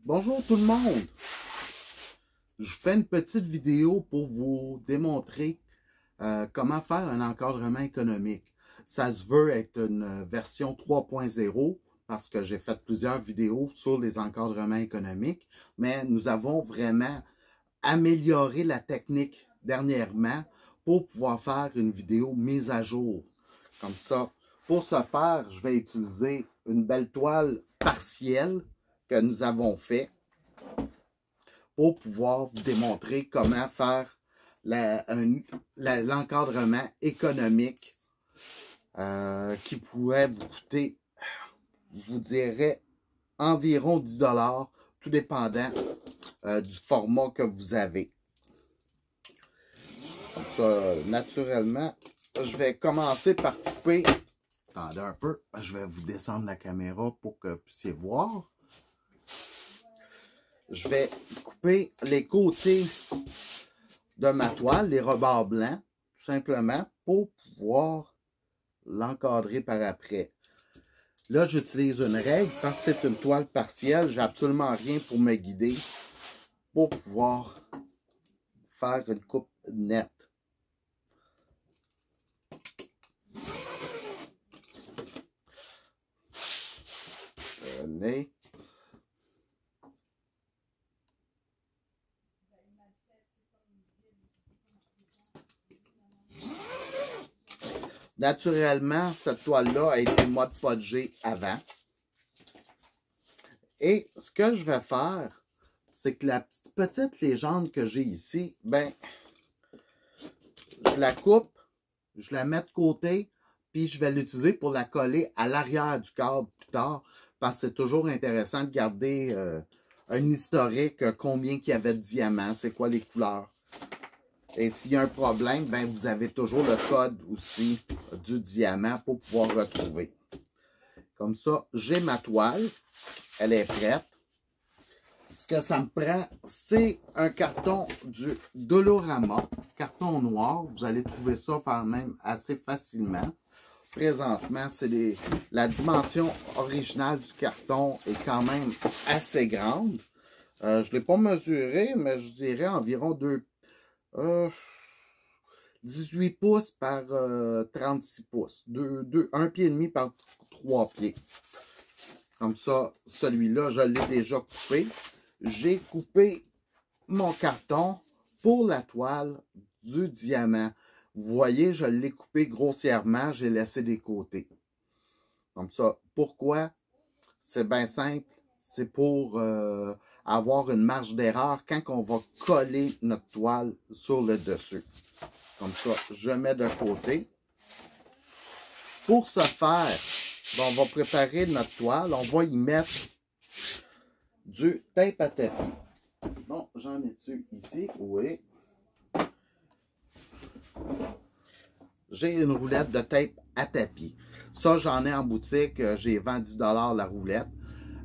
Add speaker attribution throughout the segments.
Speaker 1: Bonjour tout le monde! Je fais une petite vidéo pour vous démontrer comment faire un encadrement économique. Ça se veut être une version 3.0 parce que j'ai fait plusieurs vidéos sur les encadrements économiques, mais nous avons vraiment amélioré la technique dernièrement pour pouvoir faire une vidéo mise à jour. Comme ça, pour ce faire, je vais utiliser une belle toile partielle que nous avons fait pour pouvoir vous démontrer comment faire l'encadrement économique qui pourrait vous coûter, je vous dirais, environ 10 $, tout dépendant du format que vous avez. Comme ça, naturellement, je vais commencer par couper. Attendez un peu, je vais vous descendre la caméra pour que vous puissiez voir. Je vais couper les côtés de ma toile, les rebords blancs, tout simplement, pour pouvoir l'encadrer par après. Là, j'utilise une règle parce que c'est une toile partielle. J'ai absolument rien pour me guider pour pouvoir faire une coupe nette. Tenez. Naturellement, cette toile-là a été mode podgé avant. Et ce que je vais faire, c'est que la petite légende que j'ai ici, ben, je la coupe, je la mets de côté, puis je vais l'utiliser pour la coller à l'arrière du cadre plus tard, parce que c'est toujours intéressant de garder un historique, combien qu'il y avait de diamants, c'est quoi les couleurs. Et s'il y a un problème, ben vous avez toujours le code aussi du diamant pour pouvoir retrouver. Comme ça, j'ai ma toile. Elle est prête. Ce que ça me prend, c'est un carton du Dolorama, carton noir. Vous allez trouver ça quand même assez facilement. Présentement, c'est la dimension originale du carton est quand même assez grande. Je ne l'ai pas mesuré, mais je dirais environ 18 pouces par 36 pouces. 1 pied et demi par 3 pieds. Comme ça, celui-là, je l'ai déjà coupé. J'ai coupé mon carton pour la toile du diamant. Vous voyez, je l'ai coupé grossièrement, j'ai laissé des côtés. Comme ça, pourquoi? C'est bien simple. C'est pour avoir une marge d'erreur quand on va coller notre toile sur le dessus. Comme ça, je mets de côté. Pour ce faire, on va préparer notre toile. On va y mettre du tape à tapis. Bon, j'en ai-tu ici? Oui. J'ai une roulette de tape à tapis. Ça, j'en ai en boutique. J'ai vendu 10 $ la roulette.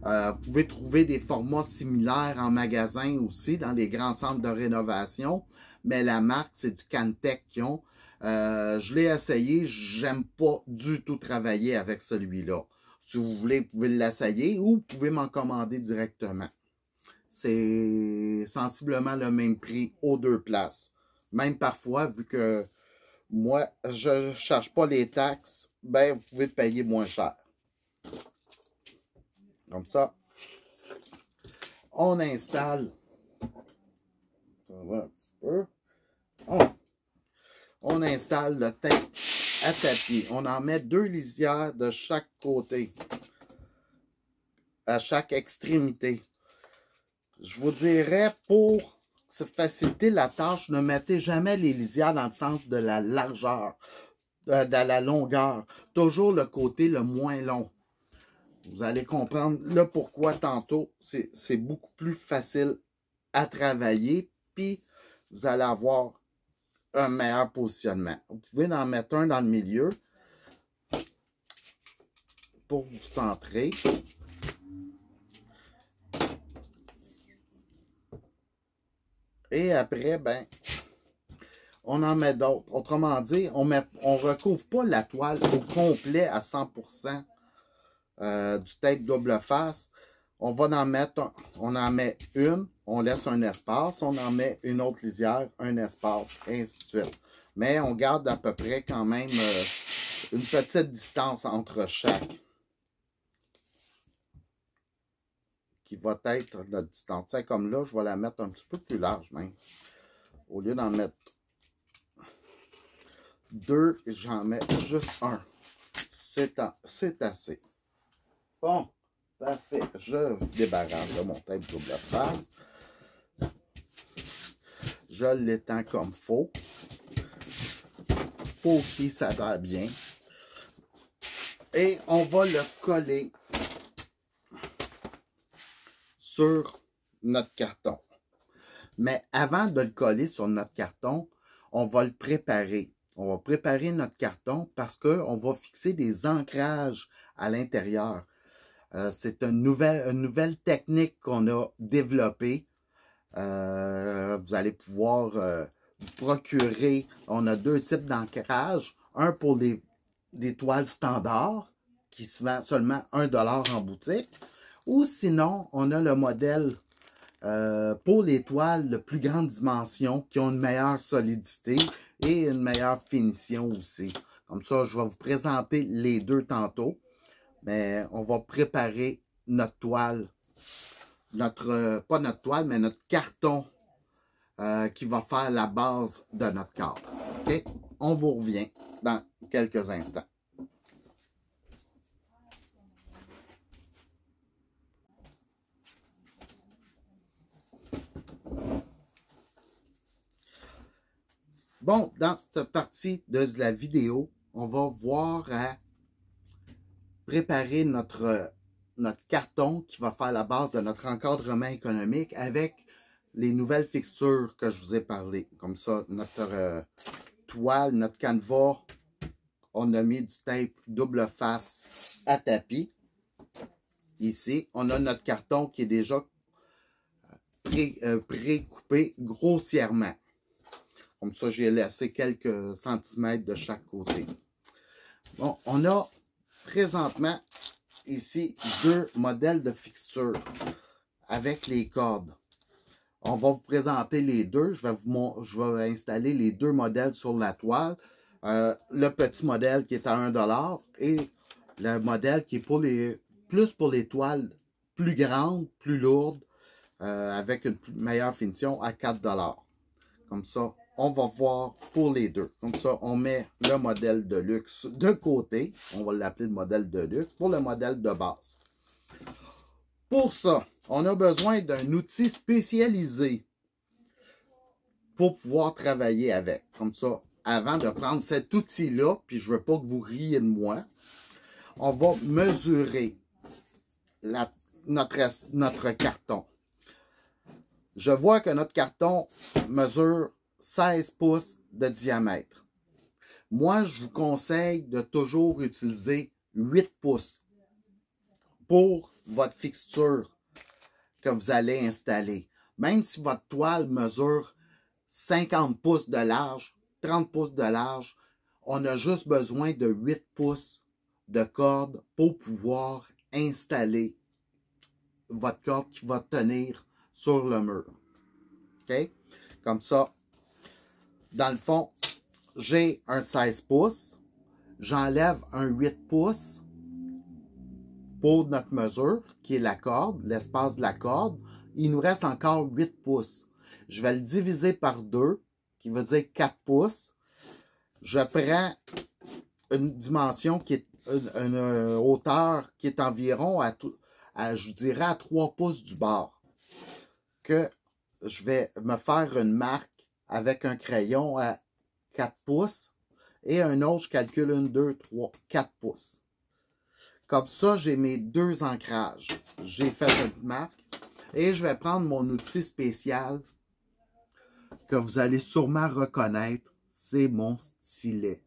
Speaker 1: Vous pouvez trouver des formats similaires en magasin aussi, dans les grands centres de rénovation. Mais la marque, c'est du Cantech qu'ils ont. Je l'ai essayé, j'aime pas du tout travailler avec celui-là. Si vous voulez, vous pouvez l'essayer ou vous pouvez m'en commander directement. C'est sensiblement le même prix aux deux places. Même parfois, vu que moi, je ne charge pas les taxes, ben vous pouvez payer moins cher. Comme ça, on installe. On va un petit peu. On installe le tape à tapis. On en met 2 lisières de chaque côté, à chaque extrémité. Je vous dirais, pour se faciliter la tâche, ne mettez jamais les lisières dans le sens de la largeur, de la longueur. Toujours le côté le moins long. Vous allez comprendre le pourquoi tantôt. C'est beaucoup plus facile à travailler, puis vous allez avoir un meilleur positionnement. Vous pouvez en mettre un dans le milieu pour vous centrer. Et après, ben, on en met d'autres. Autrement dit, on recouvre pas la toile au complet à 100% du tape double face. On va en mettre, on en met une, on laisse un espace, on en met une autre lisière, un espace, et ainsi de suite. Mais on garde à peu près quand même une petite distance entre chaque. Qui va être la distance. T'sais, comme là, je vais la mettre un petit peu plus large même. Au lieu d'en mettre deux, j'en mets juste un. C'est assez. Bon, parfait. Je débarrasse de mon tape double face. Je l'étends comme faut. Pour qu'il s'adhère bien. Et on va le coller sur notre carton. Mais avant de le coller sur notre carton, on va le préparer. On va préparer notre carton parce qu'on va fixer des ancrages à l'intérieur. C'est une nouvelle technique qu'on a développée. Vous allez pouvoir vous procurer. On a deux types d'ancrage. Un pour des toiles standards qui se vend seulement 1 $ en boutique. Ou sinon, on a le modèle pour les toiles de plus grande dimension qui ont une meilleure solidité et une meilleure finition aussi. Comme ça, je vais vous présenter les deux tantôt. Mais on va préparer notre toile, pas notre toile, mais notre carton qui va faire la base de notre cadre. OK? On vous revient dans quelques instants. Bon, dans cette partie de la vidéo, on va voir à préparer notre carton qui va faire la base de notre encadrement économique avec les nouvelles fixtures que je vous ai parlé. Comme ça, notre toile, notre canevas, on a mis du tape double face à tapis. Ici, on a notre carton qui est déjà pré-coupé grossièrement. Comme ça, j'ai laissé quelques centimètres de chaque côté. Bon, on a présentement ici deux modèles de fixture avec les cordes. On va vous présenter les deux. Je vais installer les deux modèles sur la toile. Le petit modèle qui est à 1 $ et le modèle qui est plus pour les toiles plus grandes, plus lourdes, avec une meilleure finition à 4 $. Comme ça, on va voir pour les deux. Comme ça, on met le modèle de luxe de côté. On va l'appeler le modèle de luxe pour le modèle de base. Pour ça, on a besoin d'un outil spécialisé pour pouvoir travailler avec. Comme ça, avant de prendre cet outil-là, puis je ne veux pas que vous riez de moi, on va mesurer notre carton. Je vois que notre carton mesure 16 pouces de diamètre. Moi, je vous conseille de toujours utiliser 8 pouces pour votre fixture que vous allez installer. Même si votre toile mesure 50 pouces de large, 30 pouces de large, on a juste besoin de 8 pouces de corde pour pouvoir installer votre corde qui va tenir sur le mur. OK? Comme ça, dans le fond, j'ai un 16 pouces. J'enlève un 8 pouces pour notre mesure, qui est la corde, l'espace de la corde. Il nous reste encore 8 pouces. Je vais le diviser par 2, qui veut dire 4 pouces. Je prends une dimension qui est une hauteur qui est environ je dirais à 3 pouces du bord. Que je vais me faire une marque avec un crayon à 4 pouces et un autre, je calcule 1, 2, 3, 4 pouces. Comme ça, j'ai mes deux ancrages. J'ai fait une marque et je vais prendre mon outil spécial que vous allez sûrement reconnaître. C'est mon stylet.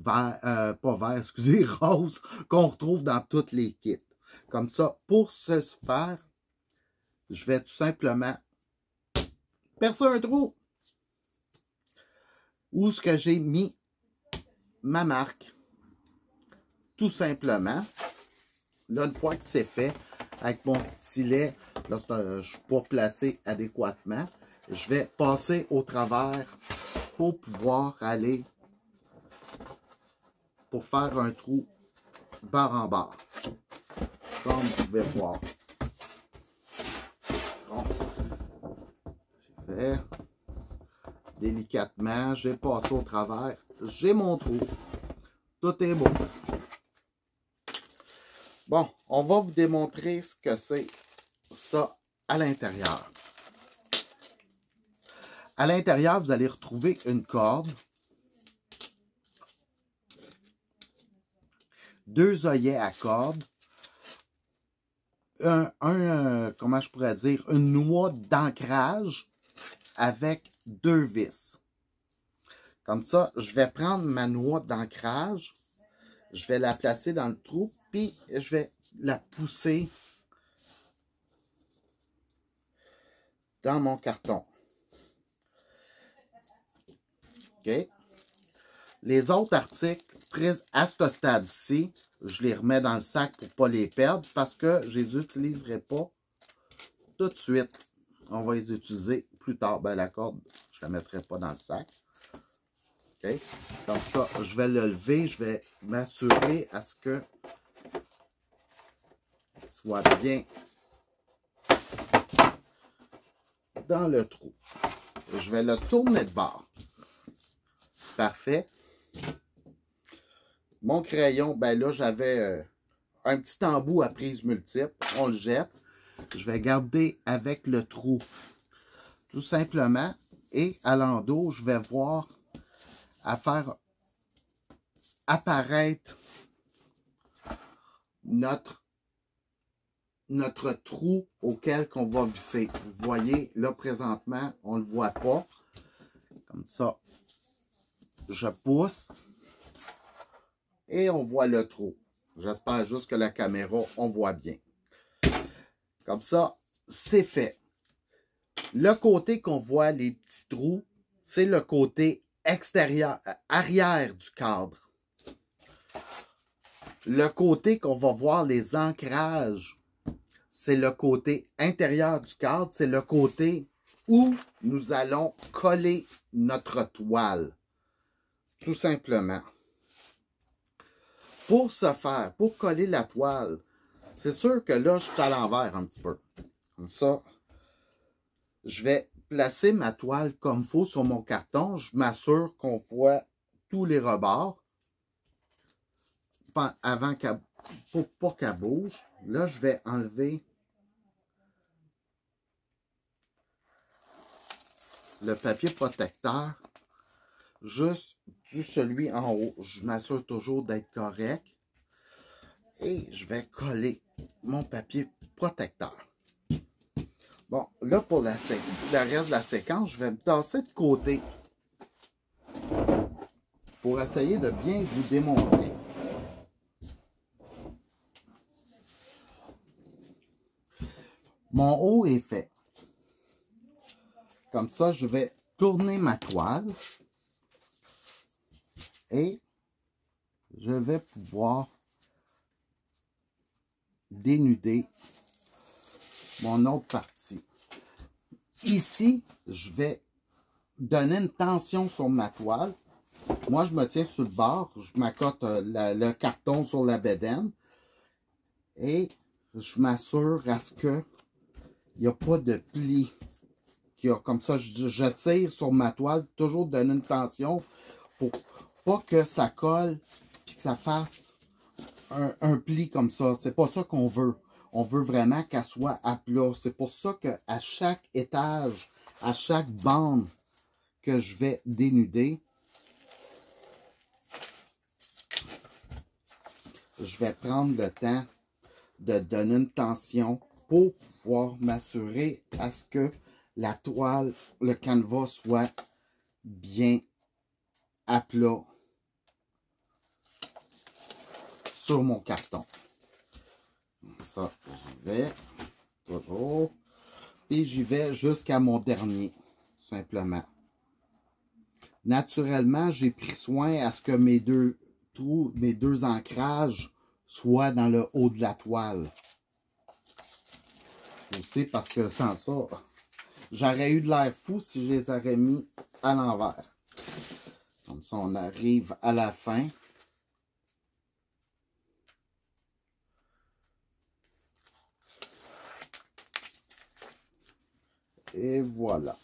Speaker 1: Pas vert, excusez, rose, qu'on retrouve dans tous les kits. Comme ça, pour ce faire, je vais tout simplement percer un trou où ce que j'ai mis ma marque. Tout simplement. Là, une fois que c'est fait, avec mon stylet, là, je ne suis pas placé adéquatement. Je vais passer au travers pour pouvoir aller, pour faire un trou barre en barre, comme vous pouvez voir. Donc, je vais délicatement, j'ai passé au travers, j'ai mon trou, tout est beau. Bon, on va vous démontrer ce que c'est ça à l'intérieur. À l'intérieur, vous allez retrouver une corde, 2 œillets à corde, comment je pourrais dire, une noix d'ancrage avec 2 vis. Comme ça, je vais prendre ma noix d'ancrage, je vais la placer dans le trou, puis je vais la pousser dans mon carton. OK? Les autres articles, à ce stade-ci, je les remets dans le sac pour ne pas les perdre parce que je ne les utiliserai pas tout de suite. On va les utiliser plus tard. Ben, la corde, je ne la mettrai pas dans le sac. OK? Comme ça, je vais le lever. Je vais m'assurer à ce que soit bien dans le trou. Je vais le tourner de bord. Parfait. Mon crayon, ben là, j'avais un petit embout à prise multiple. On le jette. Je vais garder avec le trou. Tout simplement. Et à l'endos, je vais voir à faire apparaître notre trou auquel on va visser. Vous voyez, là, présentement, on ne le voit pas. Comme ça, je pousse. Et on voit le trou. J'espère juste que la caméra, on voit bien. Comme ça, c'est fait. Le côté qu'on voit les petits trous, c'est le côté extérieur, arrière du cadre. Le côté qu'on va voir les ancrages, c'est le côté intérieur du cadre. C'est le côté où nous allons coller notre toile. Tout simplement. Pour ce faire, pour coller la toile, c'est sûr que là, je suis à l'envers un petit peu. Comme ça, je vais placer ma toile comme il faut sur mon carton. Je m'assure qu'on voit tous les rebords avant pour pas qu'elle bouge. Là, je vais enlever le papier protecteur. Juste celui en haut. Je m'assure toujours d'être correct. Et je vais coller mon papier protecteur. Bon, là, pour le reste de la séquence, je vais me tasser de côté pour essayer de bien vous démontrer. Mon haut est fait. Comme ça, je vais tourner ma toile et je vais pouvoir dénuder mon autre partie. Ici, je vais donner une tension sur ma toile. Moi, je me tiens sur le bord. Je m'accote le carton sur la bédaine. Et je m'assure à ce qu'il n'y a pas de pli. Comme ça, je tire sur ma toile. Toujours donner une tension pour pas que ça colle et que ça fasse un pli comme ça. C'est pas ça qu'on veut. On veut vraiment qu'elle soit à plat. C'est pour ça qu'à chaque étage, à chaque bande que je vais dénuder, je vais prendre le temps de donner une tension pour pouvoir m'assurer à ce que la toile, le canevas soit bien à plat sur mon carton. Ça, j'y vais toujours. Puis j'y vais jusqu'à mon dernier, simplement. Naturellement, j'ai pris soin à ce que mes deux trous, mes deux ancrages soient dans le haut de la toile. aussi parce que sans ça, j'aurais eu de l'air fou si je les aurais mis à l'envers. Comme ça, on arrive à la fin. Et voilà.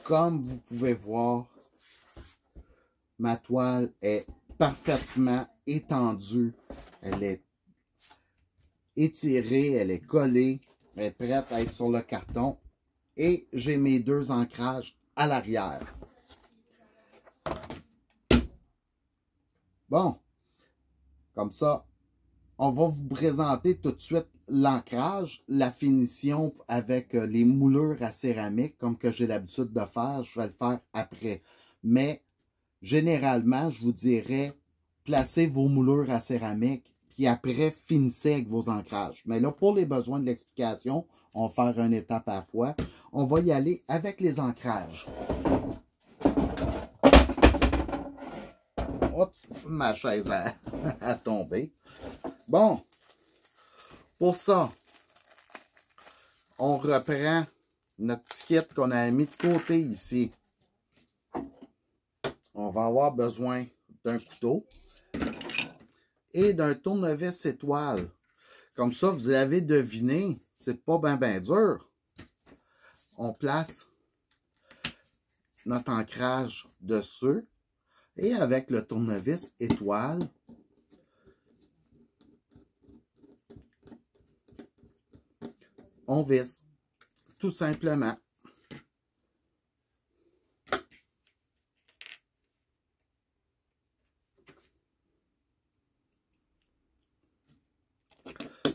Speaker 1: Comme vous pouvez voir, ma toile est parfaitement étendue. Elle est étirée, elle est collée, elle est prête à être sur le carton. Et j'ai mes deux ancrages à l'arrière. Bon, comme ça, on va vous présenter tout de suite l'ancrage, la finition avec les moulures à céramique, comme que j'ai l'habitude de faire. Je vais le faire après. Mais généralement, je vous dirais, placez vos moulures à céramique, puis après, finissez avec vos ancrages. Mais là, pour les besoins de l'explication, on va faire une étape à la fois. On va y aller avec les ancrages. Oups, ma chaise a tombé. Bon, pour ça, on reprend notre petit kit qu'on a mis de côté ici. On va avoir besoin d'un couteau et d'un tournevis étoile. Comme ça, vous avez deviné, c'est pas ben dur. On place notre ancrage dessus et avec le tournevis étoile, on visse, tout simplement.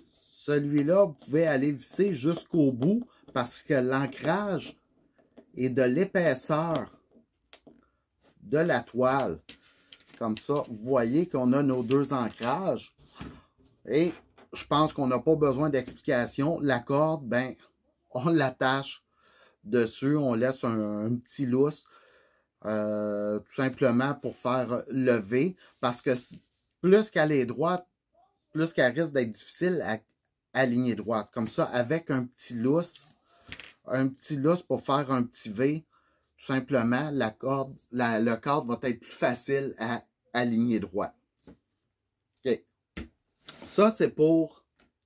Speaker 1: Celui-là, vous pouvez aller visser jusqu'au bout parce que l'ancrage est de l'épaisseur de la toile. Comme ça, vous voyez qu'on a nos deux ancrages. Et je pense qu'on n'a pas besoin d'explication. La corde, ben, on l'attache dessus. On laisse un petit lousse. Tout simplement pour faire lever. Parce que plus qu'elle est droite, plus qu'elle risque d'être difficile à aligner droite. Comme ça, avec un petit lousse pour faire un petit V, tout simplement, le cadre va être plus facile à aligner droit. OK. Ça, c'est pour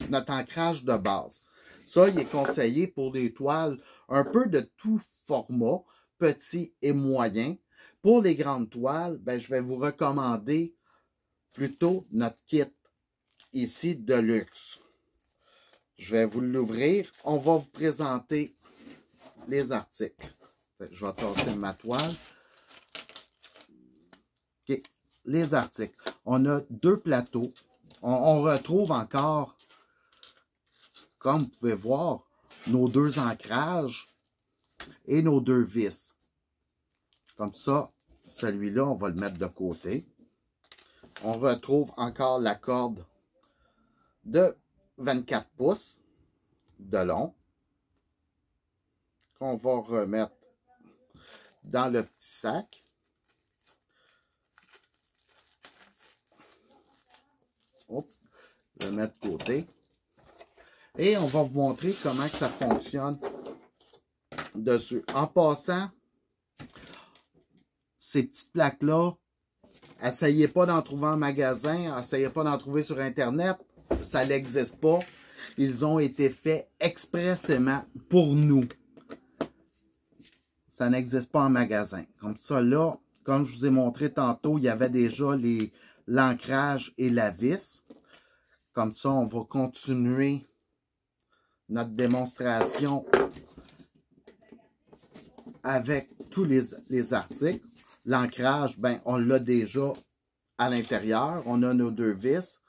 Speaker 1: notre ancrage de base. Ça, il est conseillé pour des toiles un peu de tout format, petit et moyen. Pour les grandes toiles, ben, je vais vous recommander plutôt notre kit ici de luxe. Je vais vous l'ouvrir. On va vous présenter les articles. Je vais tasser ma toile. OK. Les articles. On a deux plateaux. On retrouve encore, comme vous pouvez voir, nos deux ancrages et nos deux vis. Comme ça, celui-là, on va le mettre de côté. On retrouve encore la corde de 24 pouces de long qu'on va remettre dans le petit sac. Hop, le mettre de côté. Et on va vous montrer comment que ça fonctionne dessus. En passant, ces petites plaques-là, essayez pas d'en trouver en magasin, essayez pas d'en trouver sur Internet. Ça n'existe pas. Ils ont été faits expressément pour nous. Ça n'existe pas en magasin. Comme ça, là, comme je vous ai montré tantôt, il y avait déjà l'ancrage et la vis. Comme ça, on va continuer notre démonstration avec tous les articles. L'ancrage, ben, on l'a déjà à l'intérieur. On a nos deux vis,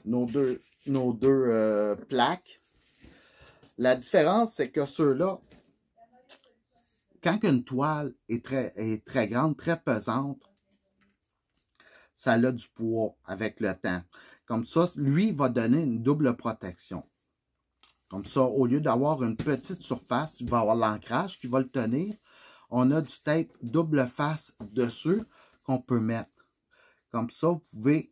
Speaker 1: nos deux plaques. La différence, c'est que ceux-là, quand une toile est très grande, très pesante, ça a du poids avec le temps. Comme ça, lui, il va donner une double protection. Comme ça, au lieu d'avoir une petite surface, il va avoir l'ancrage qui va le tenir. On a du tape double face dessus qu'on peut mettre. Comme ça, vous pouvez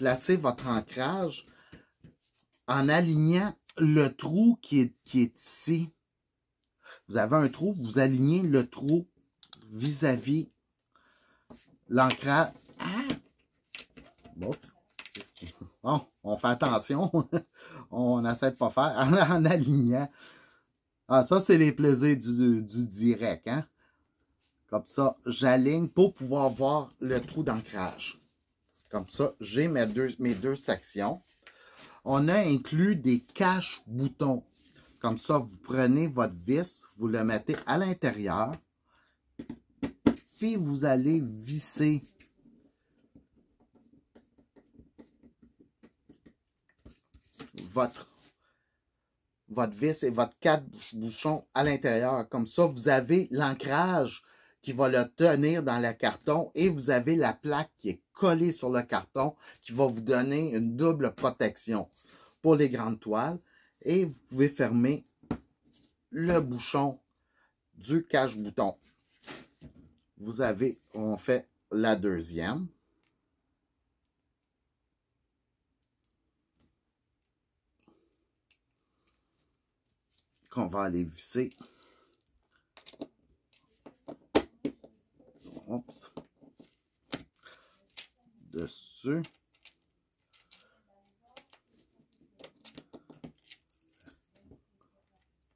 Speaker 1: placez votre ancrage en alignant le trou qui est ici. Vous avez un trou, vous alignez le trou vis-à-vis l'ancrage. Ah! Oups. Bon, on fait attention. On essaie de pas faire en alignant. Ah, ça, c'est les plaisirs du direct, hein? Comme ça, j'aligne pour pouvoir voir le trou d'ancrage. Comme ça, j'ai mes deux sections. On a inclus des cache-boutons. Comme ça, vous prenez votre vis, vous le mettez à l'intérieur, puis vous allez visser votre vis et votre cache-bouchon à l'intérieur. Comme ça, vous avez l'ancrage qui va le tenir dans le carton et vous avez la plaque qui est collée sur le carton qui va vous donner une double protection pour les grandes toiles. Et vous pouvez fermer le bouchon du cache-bouton. On fait la deuxième. Qu'on va aller visser. Oups. Dessus.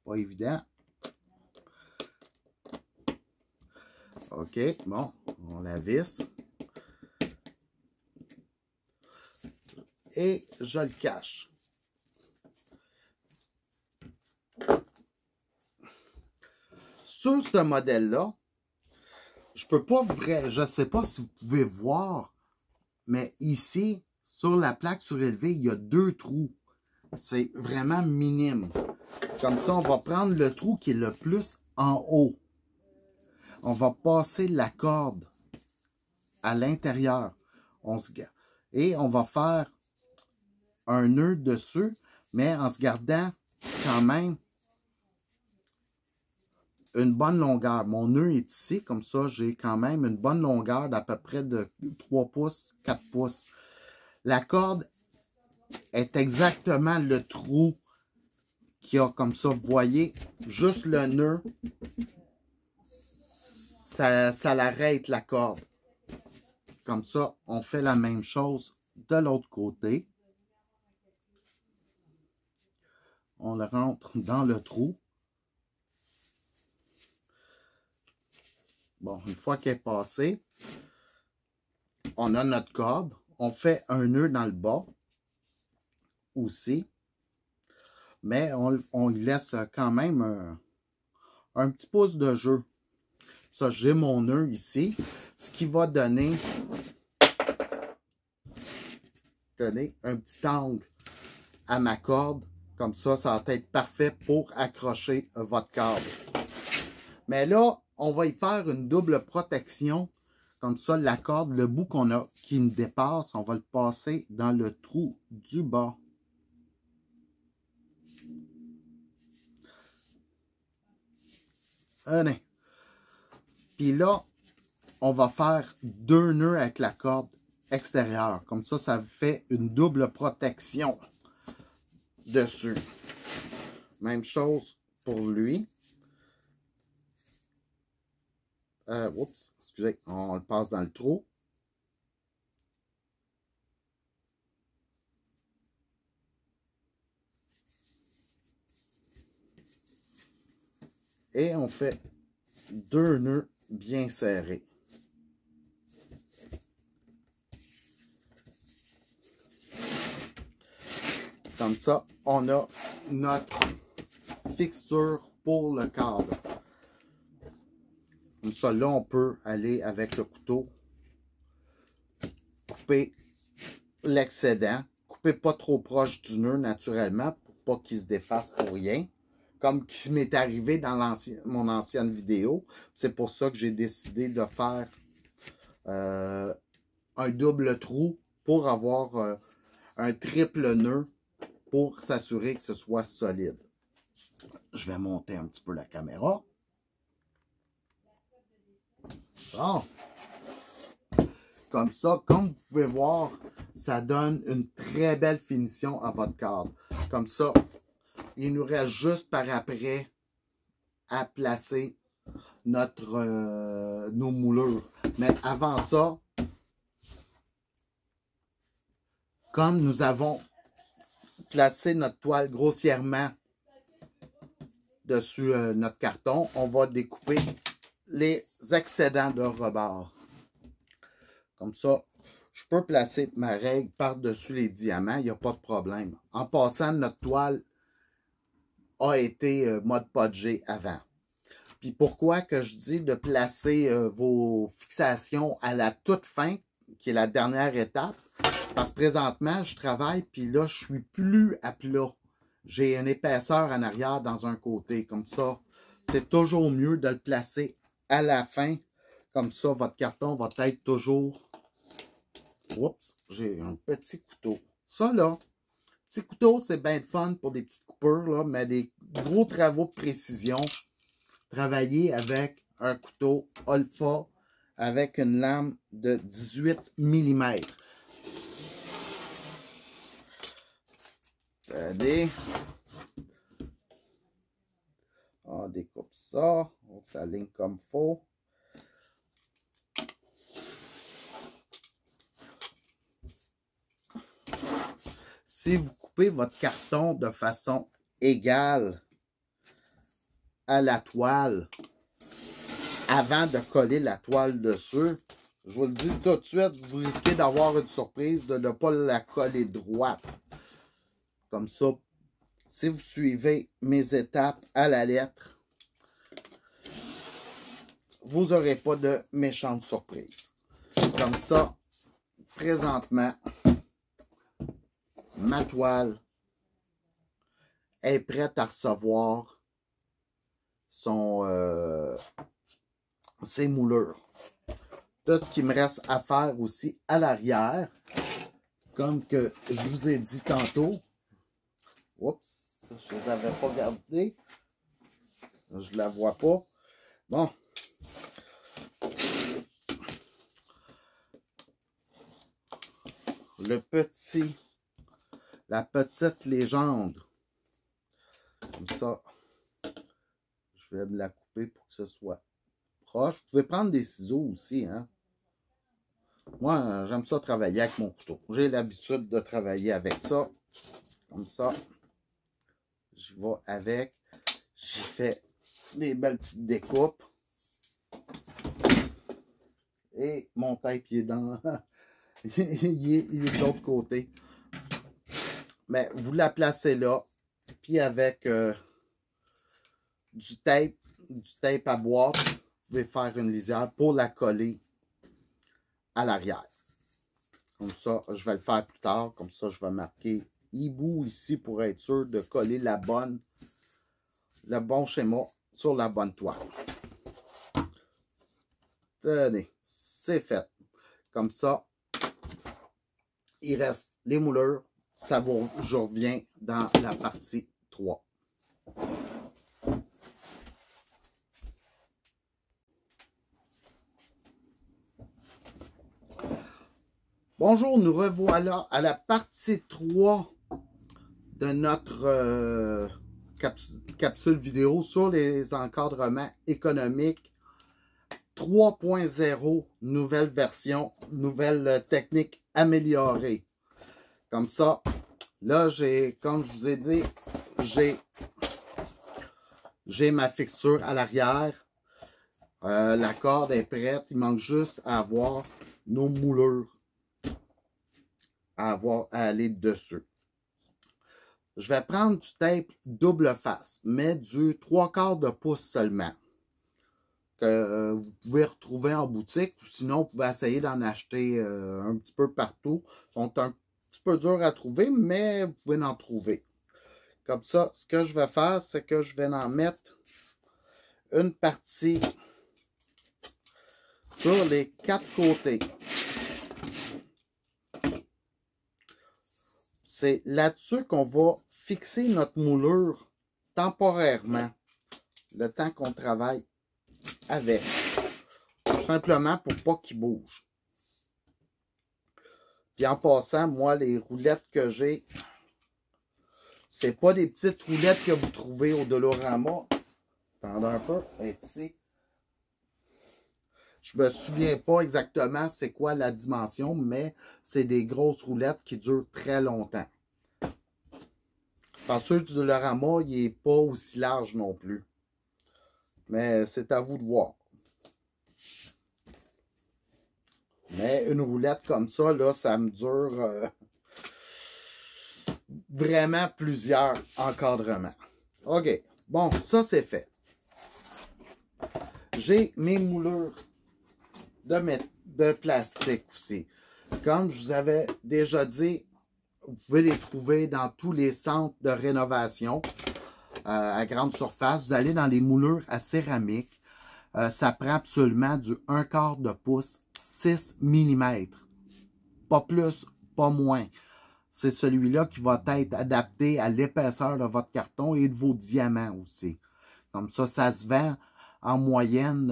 Speaker 1: Pas évident. OK, bon, on la visse. Et je le cache. Sur ce modèle-là, je ne sais pas si vous pouvez voir, mais ici, sur la plaque surélevée, il y a 2 trous. C'est vraiment minime. Comme ça, on va prendre le trou qui est le plus en haut. On va passer la corde à l'intérieur. Et on va faire un nœud dessus, mais en se gardant quand même une bonne longueur. Mon nœud est ici, comme ça, j'ai quand même une bonne longueur d'à peu près de 3 pouces, 4 pouces. La corde est exactement le trou qu'il y a comme ça. Vous voyez, juste le nœud, ça l'arrête la corde. Comme ça, on fait la même chose de l'autre côté. On le rentre dans le trou. Bon, une fois qu'elle est passée, on a notre corde. On fait un nœud dans le bas aussi. Mais on lui laisse quand même un petit pouce de jeu. Ça, j'ai mon nœud ici. Ce qui va donner un petit angle à ma corde. Comme ça, ça va être parfait pour accrocher votre câble. Mais là, on va y faire une double protection. Comme ça, la corde, le bout qui nous dépasse, on va le passer dans le trou du bas. Allez. Puis là, on va faire 2 nœuds avec la corde extérieure. Comme ça, ça fait une double protection dessus. Même chose pour lui. Oups, excusez, on le passe dans le trou. Et on fait 2 nœuds bien serrés. Comme ça, on a notre fixture pour le câble. Comme ça, là, on peut aller avec le couteau, couper l'excédent. Couper pas trop proche du nœud, naturellement, pour pas qu'il se défasse pour rien. Comme qui m'est arrivé dans mon ancienne vidéo. C'est pour ça que j'ai décidé de faire un double trou pour avoir un triple nœud pour s'assurer que ce soit solide. Je vais monter un petit peu la caméra. Bon. Comme ça, comme vous pouvez voir, ça donne une très belle finition à votre cadre. Comme ça, il nous reste juste par après à placer nos moulures. Mais avant ça, comme nous avons placé notre toile grossièrement dessus notre carton, on va découper les excédents de rebord. Comme ça, je peux placer ma règle par-dessus les diamants, il n'y a pas de problème. En passant, notre toile a été mode podgé avant. Puis pourquoi que je dis de placer vos fixations à la toute fin, qui est la dernière étape? Parce que présentement, je travaille, puis là, je suis plus à plat. J'ai une épaisseur en arrière dans un côté. Comme ça, c'est toujours mieux de le placer à la fin. Comme ça, votre carton va être toujours... Oups, j'ai un petit couteau. Ça, là, petit couteau, c'est bien de fun pour des petites coupures, là, mais des gros travaux de précision, travailler avec un couteau Olfa avec une lame de 18 mm. Allez. On découpe ça, on s'aligne comme il faut. Si vous coupez votre carton de façon égale à la toile, avant de coller la toile dessus, je vous le dis tout de suite, vous risquez d'avoir une surprise de ne pas la coller droite. Comme ça, si vous suivez mes étapes à la lettre, vous n'aurez pas de méchante surprise. Comme ça, présentement, ma toile est prête à recevoir ses moulures. Tout ce qui me reste à faire aussi à l'arrière, comme que je vous ai dit tantôt. Oups, je ne les avais pas gardés. Je ne la vois pas. Bon. La petite légende. Comme ça, je vais me la couper pour que ce soit proche. Vous pouvez prendre des ciseaux aussi, hein. Moi, j'aime ça travailler avec mon couteau. J'ai l'habitude de travailler avec ça. Comme ça. Je vais avec. J'ai fait des belles petites découpes. Et mon tape, il est dans... il est de l'autre côté. Mais vous la placez là. Puis avec du tape à boîte, vous pouvez faire une lisière pour la coller à l'arrière. Comme ça, je vais le faire plus tard. Comme ça, je vais marquer hibou ici pour être sûr de coller le bon schéma sur la bonne toile. Tenez, c'est fait. Comme ça, il reste les moulures. Ça va, je reviens dans la partie 3. Bonjour, nous revoilà à la partie 3 de notre capsule vidéo sur les encadrements économiques 3.0, nouvelle version, nouvelle technique améliorée. Comme ça, là, comme je vous ai dit, j'ai ma fixture à l'arrière. La corde est prête. Il manque juste à avoir nos moulures à aller dessus. Je vais prendre du tape double face, mais du 3/4 de pouce seulement. Que vous pouvez retrouver en boutique, ou sinon vous pouvez essayer d'en acheter un petit peu partout. Ils sont un petit peu durs à trouver, mais vous pouvez en trouver. Comme ça, ce que je vais faire, c'est que je vais en mettre une partie sur les 4 côtés. C'est là-dessus qu'on va fixer notre moulure temporairement, le temps qu'on travaille avec, tout simplement pour pas qu'il bouge. Puis en passant, moi, les roulettes que j'ai, c'est pas des petites roulettes que vous trouvez au Dollarama. Attendez un peu, ici. Je me souviens pas exactement c'est quoi la dimension, mais c'est des grosses roulettes qui durent très longtemps. Parce que ceux du Dollarama, il n'est pas aussi large non plus. Mais c'est à vous de voir. Mais une roulette comme ça, là, ça me dure vraiment plusieurs encadrements. OK. Bon, ça c'est fait. J'ai mes moulures de plastique aussi. Comme je vous avais déjà dit, vous pouvez les trouver dans tous les centres de rénovation à grande surface. Vous allez dans les moulures à céramique. Ça prend absolument du 1/4 de pouce, 6 mm. Pas plus, pas moins. C'est celui-là qui va être adapté à l'épaisseur de votre carton et de vos diamants aussi. Comme ça se vend en moyenne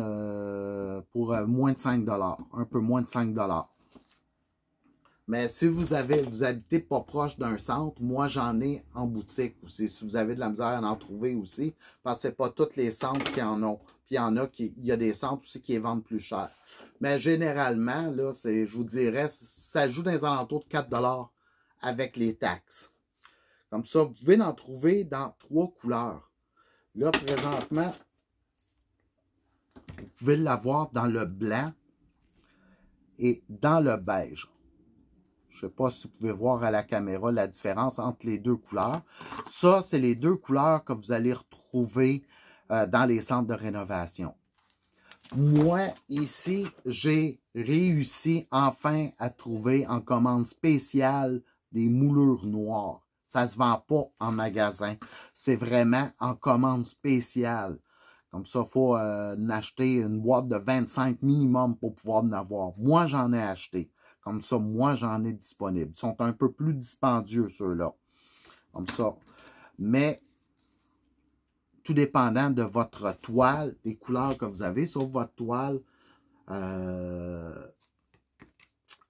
Speaker 1: pour moins de 5 $, un peu moins de 5 $. Mais si vous habitez pas proche d'un centre, moi j'en ai en boutique aussi. Si vous avez de la misère à en trouver aussi, parce que c'est pas tous les centres qui en ont. Puis il y a des centres aussi qui les vendent plus cher. Mais généralement, là, je vous dirais, ça joue dans les alentours de 4 $ avec les taxes. Comme ça, vous pouvez en trouver dans 3 couleurs. Là, présentement, vous pouvez l'avoir dans le blanc et dans le beige. Je ne sais pas si vous pouvez voir à la caméra la différence entre les deux couleurs. Ça, c'est les deux couleurs que vous allez retrouver dans les centres de rénovation. Moi, ici, j'ai réussi enfin à trouver en commande spéciale des moulures noires. Ça ne se vend pas en magasin. C'est vraiment en commande spéciale. Comme ça, il faut acheter une boîte de 25 minimum pour pouvoir en avoir. Moi, j'en ai acheté. Comme ça, moi, j'en ai disponible. Ils sont un peu plus dispendieux, ceux-là. Comme ça. Mais, tout dépendant de votre toile, des couleurs que vous avez sur votre toile,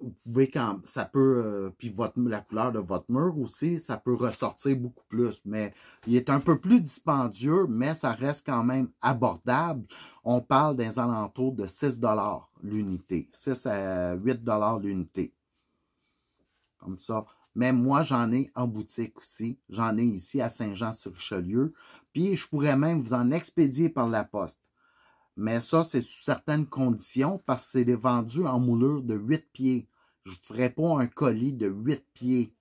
Speaker 1: vous pouvez ça peut, puis la couleur de votre mur aussi, ça peut ressortir beaucoup plus. Mais il est un peu plus dispendieux, mais ça reste quand même abordable. On parle des alentours de 6 $ l'unité. 6 à 8 $ l'unité. Comme ça. Mais moi, j'en ai en boutique aussi. J'en ai ici à Saint-Jean-sur-Richelieu. Puis, je pourrais même vous en expédier par la poste. Mais ça, c'est sous certaines conditions parce que c'est vendu en moulure de 8 pieds. Je ne ferai pas un colis de 8 pieds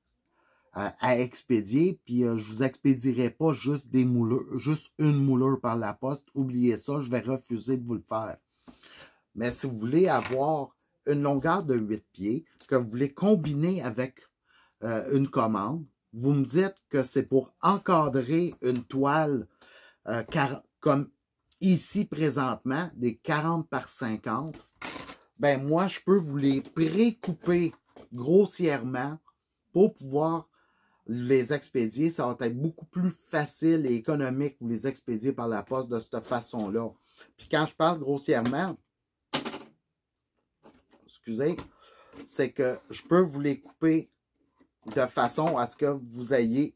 Speaker 1: à expédier. Puis, je ne vous expédierai pas juste des moulures, juste une moulure par la poste. Oubliez ça, je vais refuser de vous le faire. Mais si vous voulez avoir une longueur de 8 pieds, que vous voulez combiner avec une commande, vous me dites que c'est pour encadrer une toile comme ici présentement, des 40 par 50, ben moi, je peux vous les pré-couper grossièrement pour pouvoir les expédier. Ça va être beaucoup plus facile et économique vous les expédier par la poste de cette façon-là. Puis quand je parle grossièrement, excusez, c'est que je peux vous les couper de façon à ce que vous ayez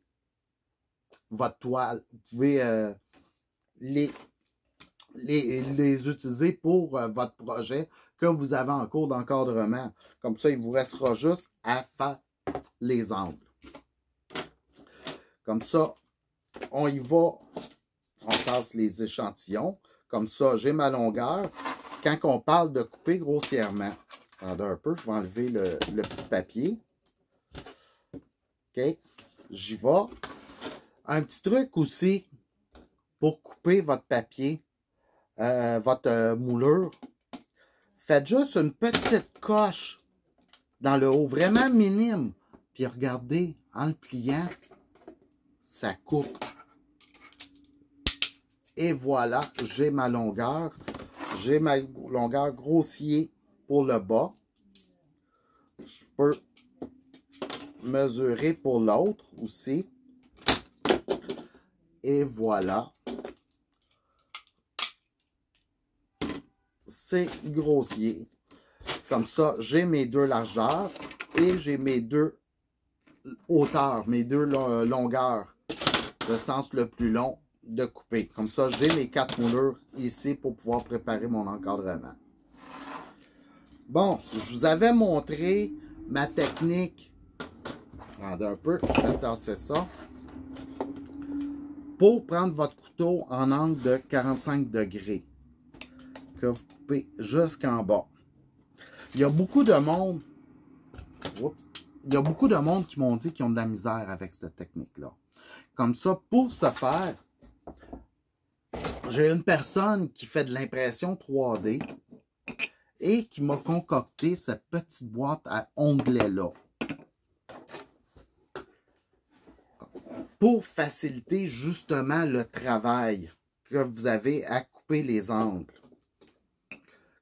Speaker 1: votre toile. Vous pouvez les utiliser pour votre projet que vous avez en cours d'encadrement. Comme ça, il vous restera juste à faire les angles. Comme ça, on y va, on passe les échantillons. Comme ça, j'ai ma longueur. Quand on parle de couper grossièrement, attendez un peu, je vais enlever le petit papier. OK, j'y vais. Un petit truc aussi pour couper votre papier, votre moulure, faites juste une petite coche dans le haut, vraiment minime. Puis regardez, en le pliant, ça coupe. Et voilà, j'ai ma longueur. J'ai ma longueur grossier pour le bas. Je peux mesurer pour l'autre aussi. Et voilà. C'est grossier. Comme ça, j'ai mes deux largeurs. Et j'ai mes deux hauteurs, mes deux longueurs, le sens le plus long de couper. Comme ça, j'ai mes 4 moulures ici pour pouvoir préparer mon encadrement. Bon, je vous avais montré ma technique. Attendez un peu, je vais tasser ça. Pour prendre votre couteau en angle de 45 degrés, que vous coupez jusqu'en bas. Il y a beaucoup de monde, qui m'ont dit qu'ils ont de la misère avec cette technique-là. Comme ça, pour ce faire, j'ai une personne qui fait de l'impression 3D et qui m'a concocté cette petite boîte à onglets-là. Pour faciliter justement le travail que vous avez à couper les angles.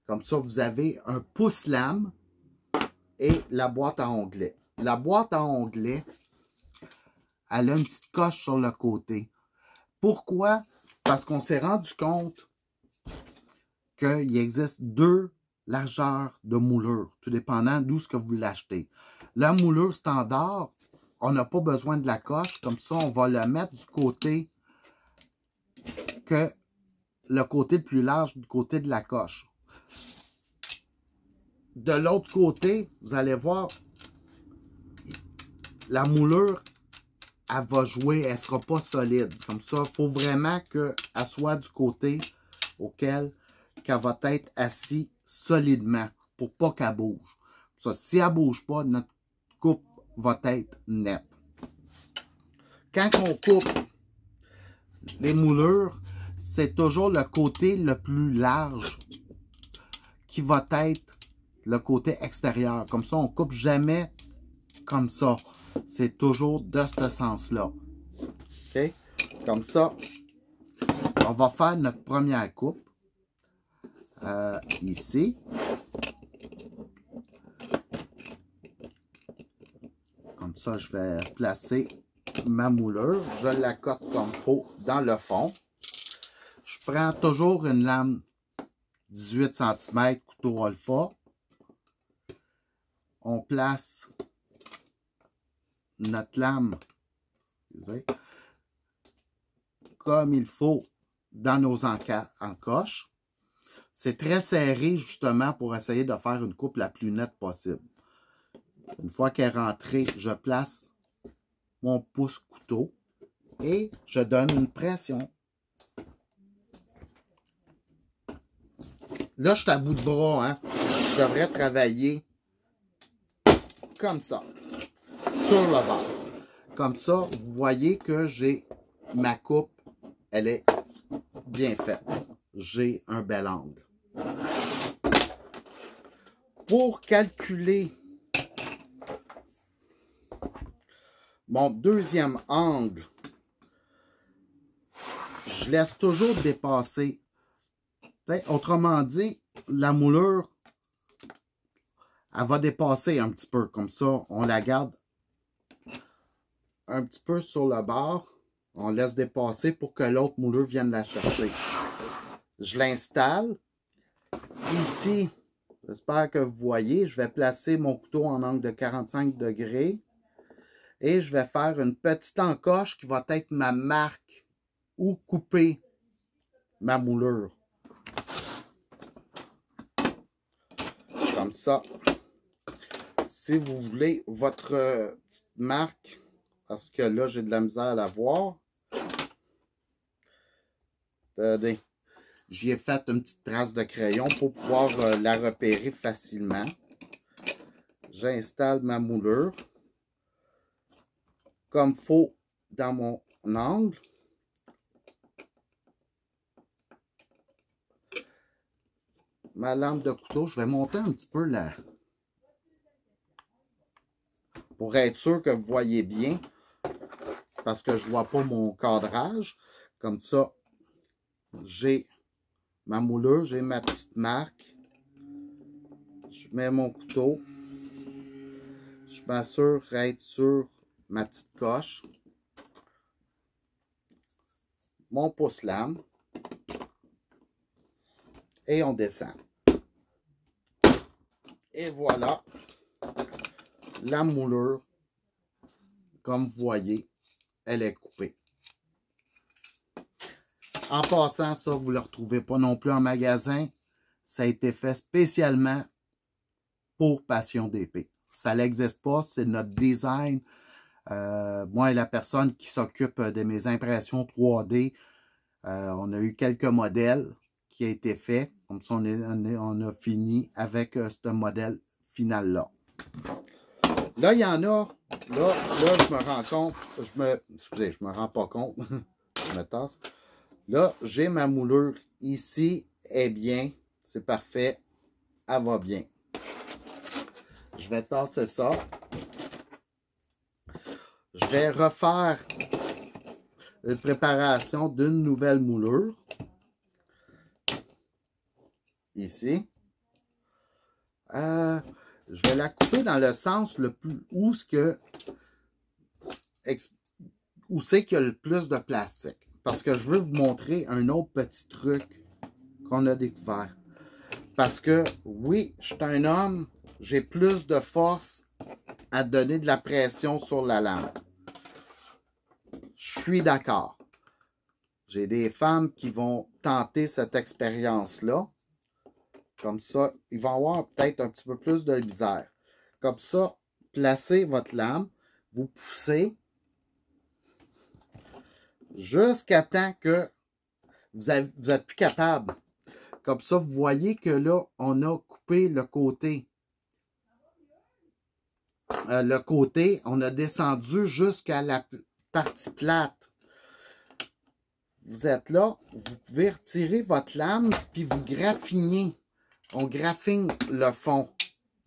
Speaker 1: Comme ça, vous avez un pouce-lame et la boîte à onglets. La boîte à onglets, elle a une petite coche sur le côté. Pourquoi? Parce qu'on s'est rendu compte qu'il existe 2 largeurs de moulure, tout dépendant d'où ce que vous l'achetez. La moulure standard, on n'a pas besoin de la coche, comme ça on va le mettre du côté que le côté le plus large du côté de la coche. De l'autre côté, vous allez voir, la moulure, elle va jouer, elle ne sera pas solide. Comme ça, il faut vraiment qu'elle soit du côté auquel qu'elle va être assise solidement pour pas qu'elle bouge. Ça, si elle ne bouge pas, notre coupe va être nette. Quand on coupe les moulures, c'est toujours le côté le plus large qui va être le côté extérieur. Comme ça, on ne coupe jamais comme ça. C'est toujours de ce sens-là. OK? Comme ça, on va faire notre première coupe. Ici. Comme ça, je vais placer ma moulure. Je la cote comme il faut dans le fond. Je prends toujours une lame 18 cm, couteau alpha. On place notre lame comme il faut dans nos encoches. C'est très serré justement pour essayer de faire une coupe la plus nette possible. Une fois qu'elle est rentrée, je place mon pouce couteau et je donne une pression. Là, je suis à bout de bras, hein. Je devrais travailler comme ça, sur le bord. Comme ça, vous voyez que j'ai ma coupe, elle est bien faite. J'ai un bel angle. Pour calculer mon deuxième angle, je laisse toujours dépasser. Autrement dit, la moulure, elle va dépasser un petit peu. Comme ça, on la garde un petit peu sur le bord. On laisse dépasser pour que l'autre moulure vienne la chercher. Je l'installe. Ici, j'espère que vous voyez, je vais placer mon couteau en angle de 45 degrés. Et je vais faire une petite encoche qui va être ma marque où couper ma moulure. Comme ça. Si vous voulez votre petite marque, parce que là, j'ai de la misère à la voir. Attendez. J'y ai fait une petite trace de crayon pour pouvoir la repérer facilement. J'installe ma moulure comme il faut dans mon angle. Ma lame de couteau, je vais monter un petit peu là. Pour être sûr que vous voyez bien. Parce que je ne vois pas mon cadrage. Comme ça, j'ai ma moulure, j'ai ma petite marque. Je mets mon couteau. Je m'assure d'être sur ma petite coche. Mon pouce-lame. Et on descend. Et voilà. la moulure, comme vous voyez, elle est coupée. En passant, ça, vous ne le retrouvez pas non plus en magasin. Ça a été fait spécialement pour Passion d'épée. Ça n'existe pas, c'est notre design. Moi et la personne qui s'occupe de mes impressions 3D, on a eu quelques modèles qui ont été faits. Comme ça, on a fini avec ce modèle final-là. Là, il y en a. Là, je me rends compte. Excusez, je me rends pas compte. Je me tasse. Là, j'ai ma moulure ici. Elle est bien. C'est parfait. Elle va bien. Je vais tasser ça. Je vais refaire une préparation d'une nouvelle moulure. Ici. Je vais la couper dans le sens le plus où c'est qu'il y a le plus de plastique. Parce que je veux vous montrer un autre petit truc qu'on a découvert. Parce que oui, je suis un homme, j'ai plus de force à donner de la pression sur la lame. Je suis d'accord. J'ai des femmes qui vont tenter cette expérience-là. Comme ça, ils vont avoir peut-être un petit peu plus de misère. Comme ça, placez votre lame, vous poussez jusqu'à temps que vous êtes plus capable. Comme ça, vous voyez que là, on a coupé le côté. On a descendu jusqu'à la partie plate. Vous êtes là, vous pouvez retirer votre lame, puis vous graffinez. On graffine le fond.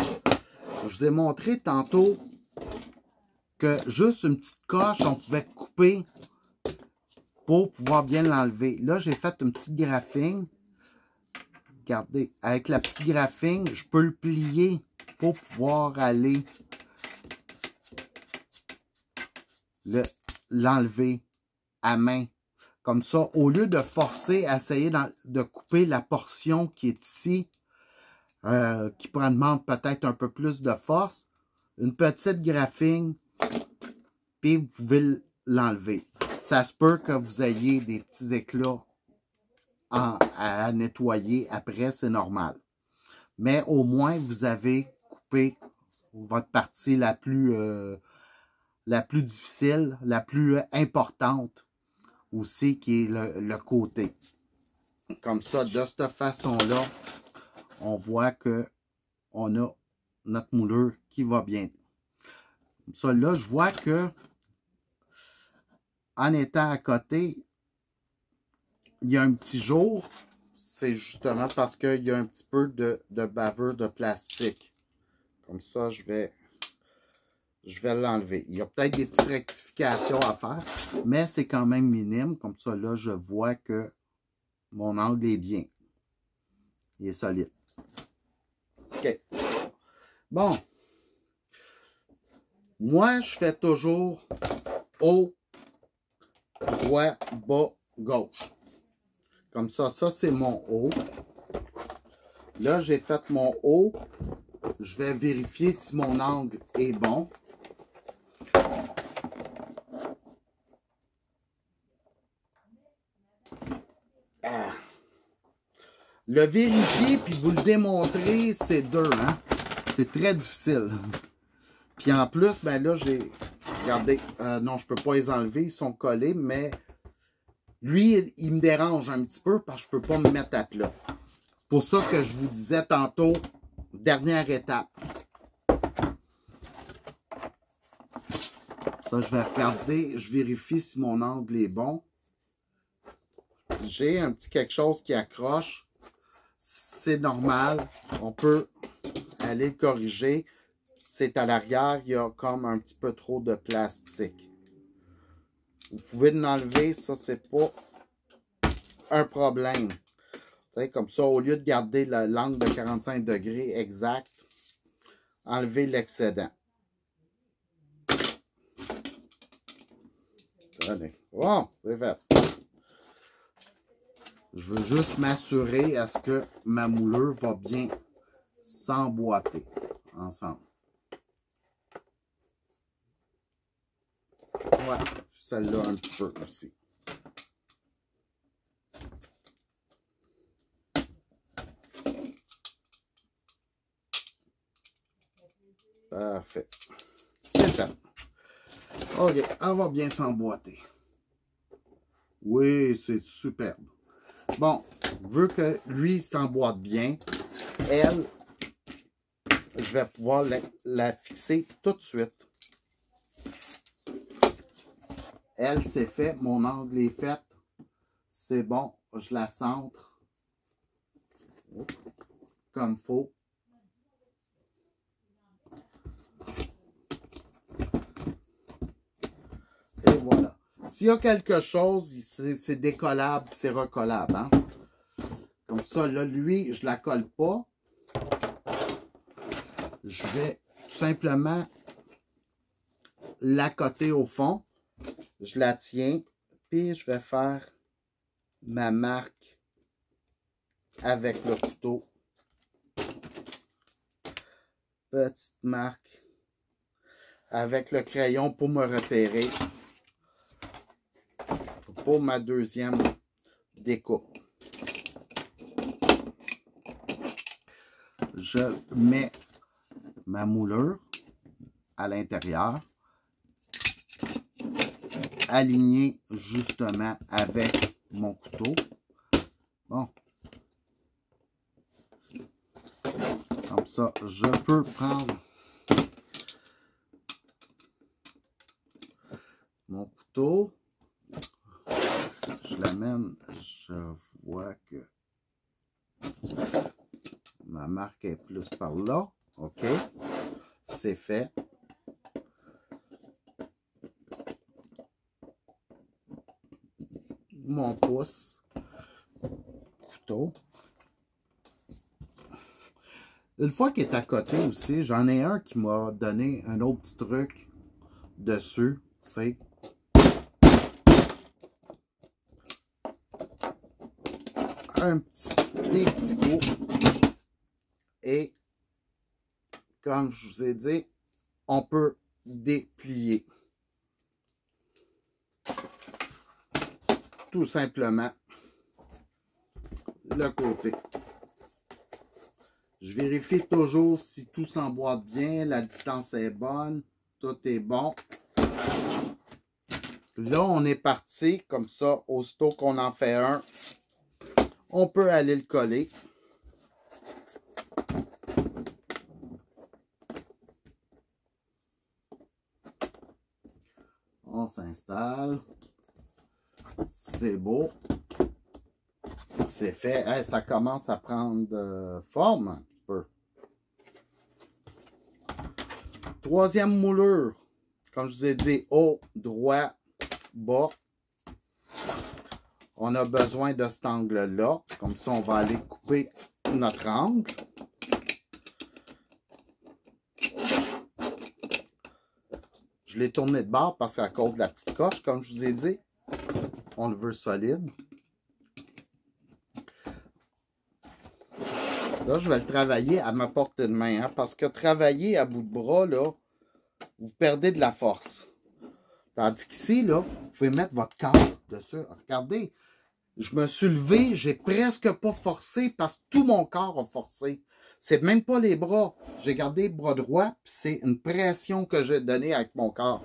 Speaker 1: Je vous ai montré tantôt que juste une petite coche, on pouvait couper pour pouvoir bien l'enlever. Là, j'ai fait une petite graphine. Regardez, avec la petite graphine, je peux le plier pour pouvoir aller l'enlever à main. Comme ça, au lieu de forcer à essayer de couper la portion qui est ici, qui demande peut-être un peu plus de force, une petite graphine, puis vous pouvez l'enlever. Ça se peut que vous ayez des petits éclats à nettoyer après, c'est normal. Mais au moins, vous avez coupé votre partie la plus difficile, la plus importante aussi, qui est le côté. Comme ça, de cette façon-là, on voit que on a notre moulure qui va bien. Comme ça, là, je vois que en étant à côté, il y a un petit jour. C'est justement parce qu'il y a un petit peu de bavure de plastique. Comme ça, je vais l'enlever. Il y a peut-être des petites rectifications à faire, mais c'est quand même minime. Comme ça, là, je vois que mon angle est bien. Il est solide. OK. Bon. Moi, je fais toujours haut, droit, bas, gauche. Comme ça, ça c'est mon haut. Là, j'ai fait mon haut. Je vais vérifier si mon angle est bon. Le vérifier puis vous le démontrer, c'est dur, hein? C'est très difficile. Puis en plus, ben là, j'ai... Regardez, non, je peux pas les enlever, ils sont collés, mais lui, il me dérange un petit peu parce que je peux pas me mettre à plat. C'est pour ça que je vous disais tantôt, dernière étape. Ça, je vais regarder, je vérifie si mon angle est bon. J'ai un petit quelque chose qui accroche. C'est normal. On peut aller le corriger. C'est à l'arrière, il y a comme un petit peu trop de plastique. Vous pouvez l'enlever, ça, c'est pas un problème. Comme ça, au lieu de garder l'angle de 45 degrés exact, enlevez l'excédent. Bon, c'est fait. Je veux juste m'assurer à ce que ma moulure va bien s'emboîter ensemble. Ouais, celle-là un petit peu aussi. Parfait. C'est ça. OK, elle va bien s'emboîter. Oui, c'est superbe. Bon, vu que lui s'emboîte bien, elle, je vais pouvoir la fixer tout de suite. Elle, c'est fait. Mon angle est fait. C'est bon. Je la centre comme il faut. Et voilà. S'il y a quelque chose, c'est décollable, c'est recollable. Hein? Comme ça, là, lui, je ne la colle pas. Je vais tout simplement l'accoter au fond. Je la tiens, puis je vais faire ma marque avec le couteau. Petite marque avec le crayon pour me repérer pour ma deuxième découpe. Je mets ma moulure à l'intérieur, alignée justement avec mon couteau. Bon. Comme ça, je peux prendre mon couteau. Je l'amène, je vois que ma marque est plus par là. OK. C'est fait. Mon pouce. Couteau. Une fois qu'il est à côté aussi, j'en ai un qui m'a donné un autre petit truc dessus. C'est des petits coups. Et comme je vous ai dit, on peut déplier. Tout simplement le côté. Je vérifie toujours si tout s'emboîte bien, la distance est bonne, tout est bon. Là, on est parti, comme ça, aussitôt qu'on en fait un, on peut aller le coller. On s'installe. C'est beau. C'est fait. Hey, ça commence à prendre forme un peu. Troisième moulure. Comme je vous ai dit, haut, droit, bas. On a besoin de cet angle-là. Comme ça, on va aller couper notre angle. Je l'ai tourné de bord parce qu'à cause de la petite coche, comme je vous ai dit, on le veut solide. Là, je vais le travailler à ma portée de main, hein, parce que travailler à bout de bras, là, vous perdez de la force. Tandis qu'ici, là, vous pouvez mettre votre corps dessus. Regardez, je me suis levé, j'ai presque pas forcé parce que tout mon corps a forcé. C'est même pas les bras. J'ai gardé le bras droit, puis c'est une pression que j'ai donnée avec mon corps.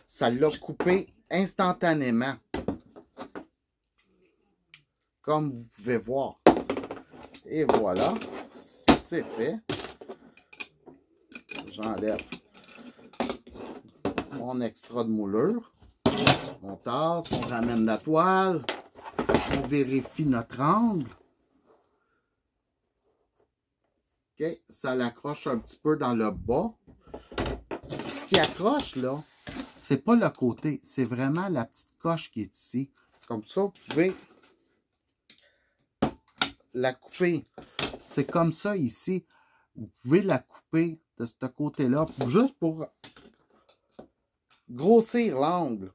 Speaker 1: Ça l'a coupé instantanément. Comme vous pouvez voir. Et voilà, c'est fait. J'enlève mon extra de moulure. On tasse, on ramène la toile. On vérifie notre angle. OK, ça l'accroche un petit peu dans le bas. Ce qui accroche là, c'est pas le côté, c'est vraiment la petite coche qui est ici. Comme ça, vous pouvez la couper. C'est comme ça ici. Vous pouvez la couper de ce côté-là, juste pour grossir l'angle.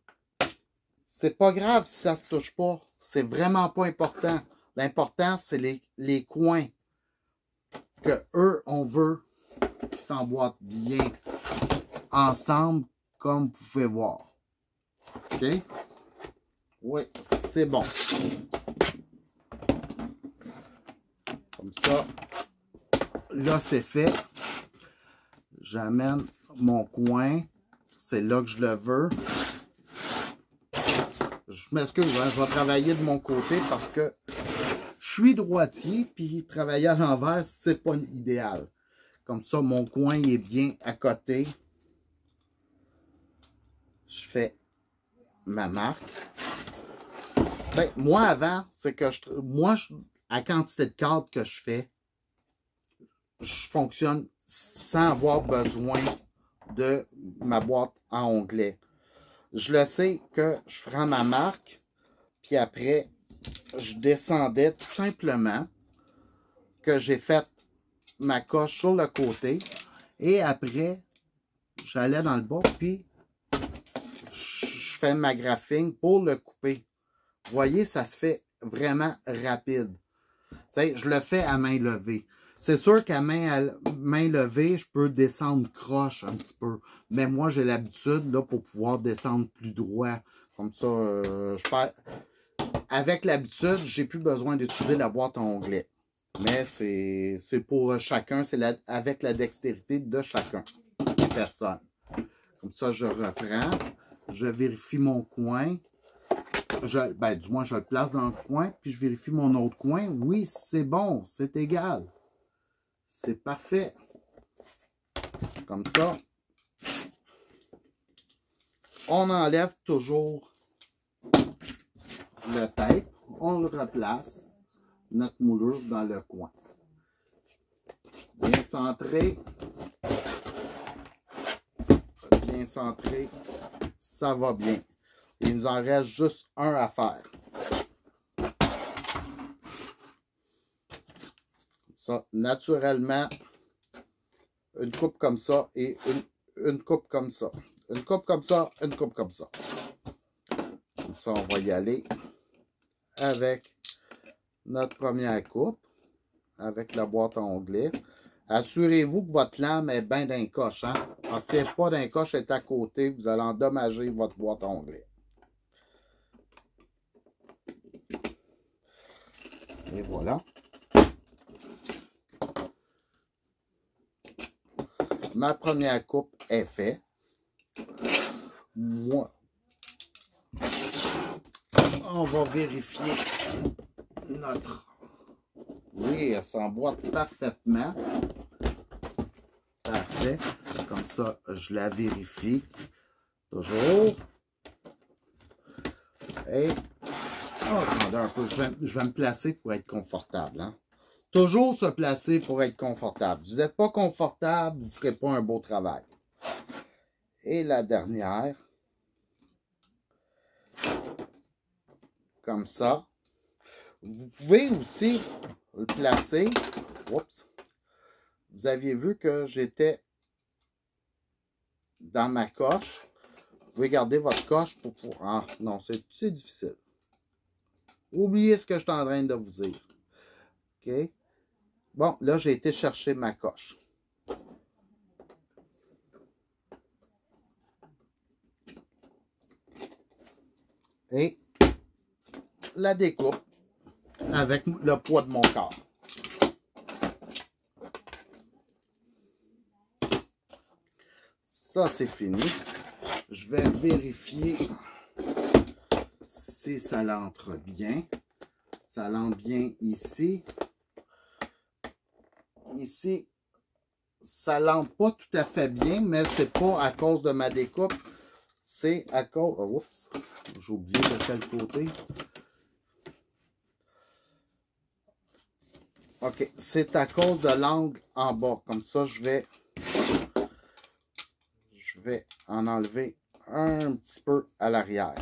Speaker 1: C'est pas grave si ça se touche pas. C'est vraiment pas important. L'important, c'est les coins que eux, on veut qu'ils s'emboîtent bien ensemble, comme vous pouvez voir. OK? Oui, c'est bon. Comme ça. Là, c'est fait. J'amène mon coin. C'est là que je le veux. Je m'excuse, hein, je vais travailler de mon côté parce que je suis droitier, puis travailler à l'envers, c'est pas idéal. Comme ça, mon coin il est bien à côté. Je fais ma marque. Ben, moi, avant, c'est que à quantité de cadres que je fais, je fonctionne sans avoir besoin de ma boîte à onglets. Je le sais que je ferai ma marque, puis après, je descendais tout simplement que j'ai fait ma coche sur le côté et après, j'allais dans le bas, puis je fais ma graphing pour le couper. Vous voyez, ça se fait vraiment rapide. T'sais, je le fais à main levée. C'est sûr qu'à main levée, je peux descendre croche un petit peu. Mais moi, j'ai l'habitude là pour pouvoir descendre plus droit. Comme ça, avec l'habitude, j'ai plus besoin d'utiliser la boîte à onglets. Mais c'est pour chacun, c'est avec la dextérité de chacun, personne. Comme ça, je reprends, je vérifie mon coin. Du moins, je le place dans le coin, puis je vérifie mon autre coin. Oui, c'est bon, c'est égal. C'est parfait. Comme ça, on enlève toujours le tape. On le replace, notre moulure, dans le coin. Bien centré. Bien centré. Ça va bien. Il nous en reste juste un à faire. Ça, naturellement, une coupe comme ça et une coupe comme ça. Une coupe comme ça, une coupe comme ça. Comme ça, on va y aller avec notre première coupe, avec la boîte à onglets. Assurez-vous que votre lame est bien d'un coche. Hein? Si elle n'est pas d'un coche, elle est à côté, vous allez endommager votre boîte à onglets. Et voilà. Ma première coupe est faite. Moi, on va vérifier notre... Oui, elle s'emboîte parfaitement. Parfait. Comme ça, je la vérifie. Toujours. Et... Oh, attendez un peu. Je vais me placer pour être confortable. Hein? Toujours se placer pour être confortable. Si vous n'êtes pas confortable, vous ne ferez pas un beau travail. Et la dernière. Comme ça. Vous pouvez aussi le placer. Oups. Vous aviez vu que j'étais dans ma coche. Vous pouvez garder votre coche pour pouvoir... Ah, non, c'est difficile. Oubliez ce que je suis en train de vous dire. OK? Bon, là, j'ai été chercher ma coche. Et la découpe avec le poids de mon corps. Ça, c'est fini. Je vais vérifier si ça l'entre bien. Ça l'entre bien ici. Ici, ça l'entre pas tout à fait bien, mais c'est pas à cause de ma découpe. C'est à cause... Oh, oups, j'ai oublié de quel côté. OK, c'est à cause de l'angle en bas. Comme ça, je vais en enlever un petit peu à l'arrière.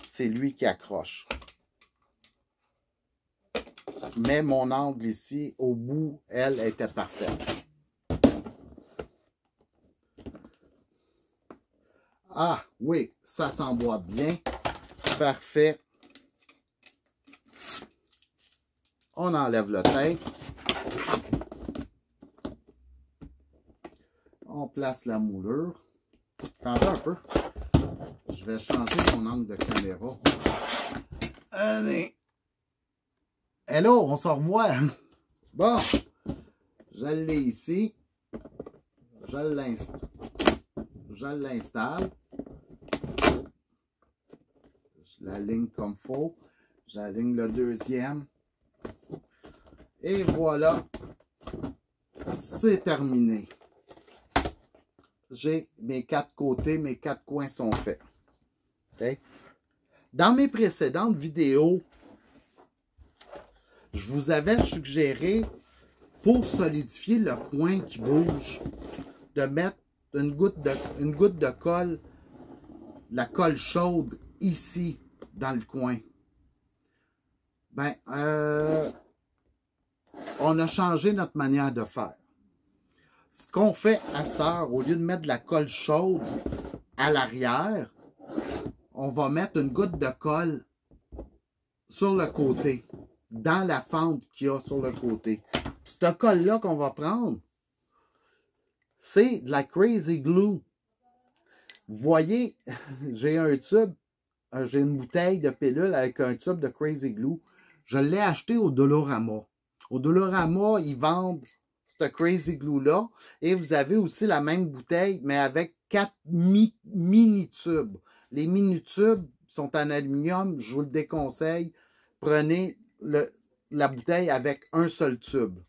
Speaker 1: C'est lui qui accroche. Mais mon angle ici, au bout, elle était parfaite. Ah oui, ça s'emboîte bien. Parfait. On enlève le tape. On place la moulure. Attendez un peu. vais changer mon angle de caméra. Allez. Hello, on se revoit. Bon, je l'ai ici. Je l'installe. Je l'aligne comme il faut. J'aligne le deuxième. Et voilà. C'est terminé. J'ai mes 4 côtés, mes 4 coins sont faits. Okay? Dans mes précédentes vidéos, je vous avais suggéré, pour solidifier le coin qui bouge, de mettre une goutte de colle, la colle chaude, ici, dans le coin. Ben, on a changé notre manière de faire. Ce qu'on fait à cette heure, au lieu de mettre de la colle chaude à l'arrière, on va mettre une goutte de colle sur le côté, dans la fente qu'il y a sur le côté. Cette colle-là qu'on va prendre, c'est de la Crazy Glue. Vous voyez, j'ai un tube, j'ai une bouteille de pilule avec un tube de Crazy Glue. Je l'ai acheté au Dollarama. Au Dollarama, ils vendent ce Crazy Glue-là. Et vous avez aussi la même bouteille, mais avec 4 mini-tubes. Les mini-tubes sont en aluminium. Je vous le déconseille. Prenez la bouteille avec un seul tube.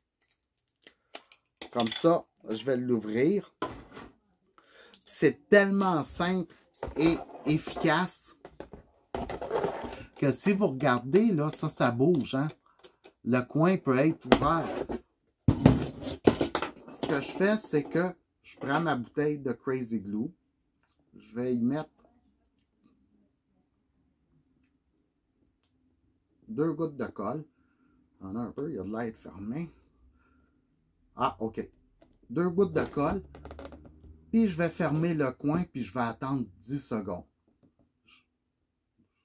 Speaker 1: Comme ça, je vais l'ouvrir. C'est tellement simple et efficace que si vous regardez, là, ça bouge. Hein? Le coin peut être ouvert. Ce que je fais, c'est que je prends ma bouteille de Crazy Glue. Je vais y mettre 2 gouttes de colle. Il y en a un peu, il y a de l'air fermé. Ah, OK. 2 gouttes de colle. Puis je vais fermer le coin, puis je vais attendre 10 secondes.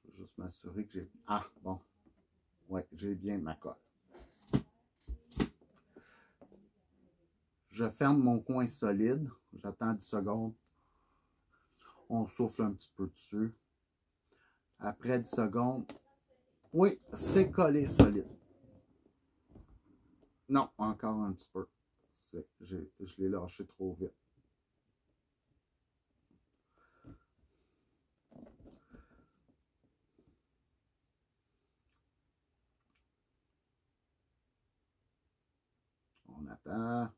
Speaker 1: Je vais juste m'assurer que j'ai... Ah, bon. Ouais, j'ai bien ma colle. Je ferme mon coin solide. J'attends 10 secondes. On souffle un petit peu dessus. Après 10 secondes, oui, c'est collé solide. Non, encore un petit peu. Je l'ai lâché trop vite. On attend.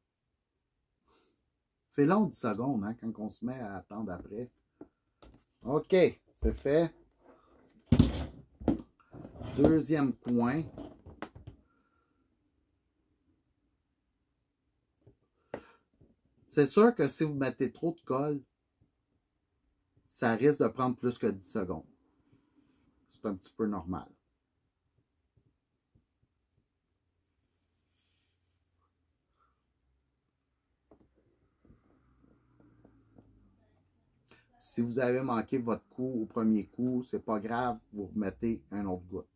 Speaker 1: C'est long 10 secondes hein, quand on se met à attendre après. OK, c'est fait. Deuxième coin. C'est sûr que si vous mettez trop de colle, ça risque de prendre plus que 10 secondes. C'est un petit peu normal. Si vous avez manqué votre coup au premier coup, c'est pas grave, vous remettez un autre goutte.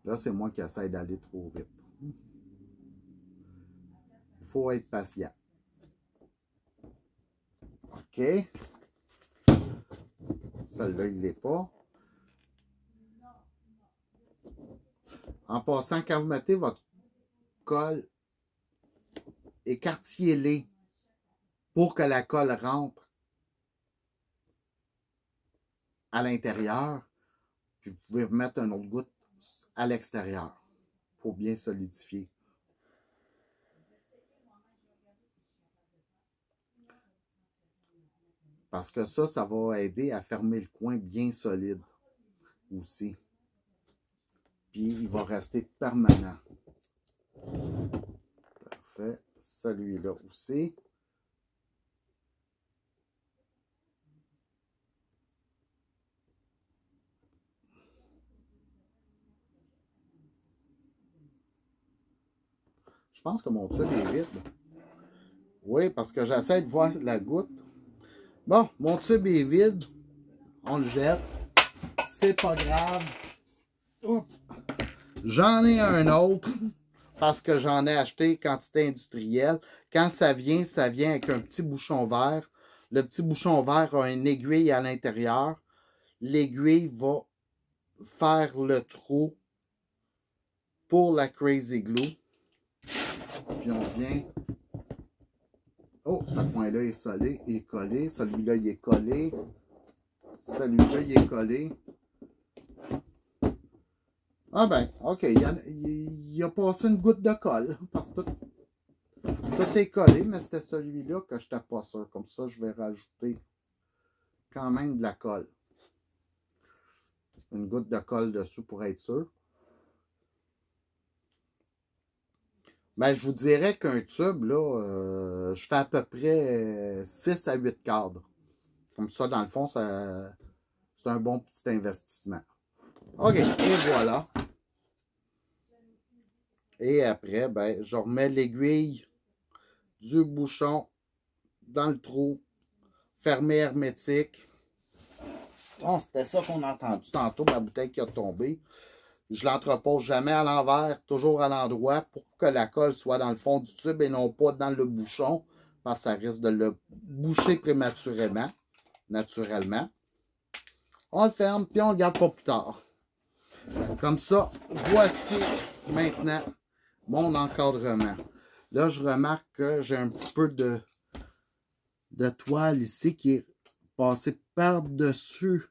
Speaker 1: Là, c'est moi qui essaie d'aller trop vite. Il faut être patient. OK. Celle-là, il l'est pas. En passant, quand vous mettez votre colle, écartiez-les pour que la colle rentre à l'intérieur. Puis vous pouvez remettre un autre goutte à l'extérieur pour bien solidifier. Parce que ça va aider à fermer le coin bien solide aussi. Puis il va rester permanent. Parfait. Celui-là aussi. Je pense que mon tube est vide. Oui, parce que j'essaie de voir la goutte. Bon, mon tube est vide. On le jette. C'est pas grave. Oups. J'en ai un autre. parce que j'en ai acheté quantité industrielle. Quand ça vient avec un petit bouchon vert. Le petit bouchon vert a une aiguille à l'intérieur. L'aiguille va faire le trou pour la Crazy Glue. Puis on vient. Oh, ce point-là est scellé, est collé. Celui-là, il est collé. Celui-là, il est collé. Ah ben, ok. Il a passé une goutte de colle. Parce que tout est collé, mais c'était celui-là que je n'étais pas sûr. Comme ça, je vais rajouter quand même de la colle. Une goutte de colle dessus pour être sûr. Ben, je vous dirais qu'un tube, là, je fais à peu près 6 à 8 cadres. Comme ça, dans le fond, c'est un bon petit investissement. OK, et voilà. Et après, ben, je remets l'aiguille du bouchon dans le trou, fermé hermétique. Bon, c'était ça qu'on a entendu tantôt, ma bouteille qui a tombé. Je ne l'entrepose jamais à l'envers, toujours à l'endroit pour que la colle soit dans le fond du tube et non pas dans le bouchon, parce que ça risque de le boucher prématurément, naturellement. On le ferme, puis on le garde pour plus tard. Comme ça, voici maintenant mon encadrement. Là, je remarque que j'ai un petit peu de toile ici qui est passée par-dessus